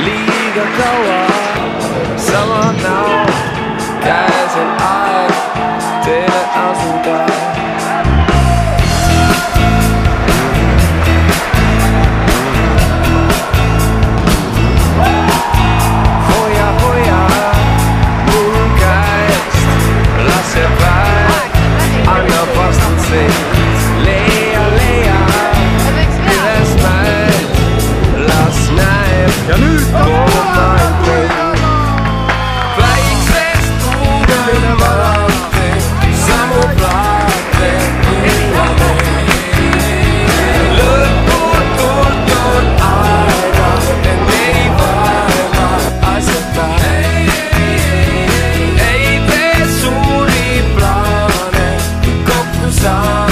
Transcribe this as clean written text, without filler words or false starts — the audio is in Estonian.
liiga kaua, sama näo, käes on aeg teile asuda. Hoia mul käest, las see päev annab vastuseid. Leia, üles mäed, las näeb ja nüüd poole maailm meid. Väiksest tuumine valate, samu plaate kuulame. Lõputult on aega, et ei vaeva asjata. Ei tee suuri plaane, kokku saa.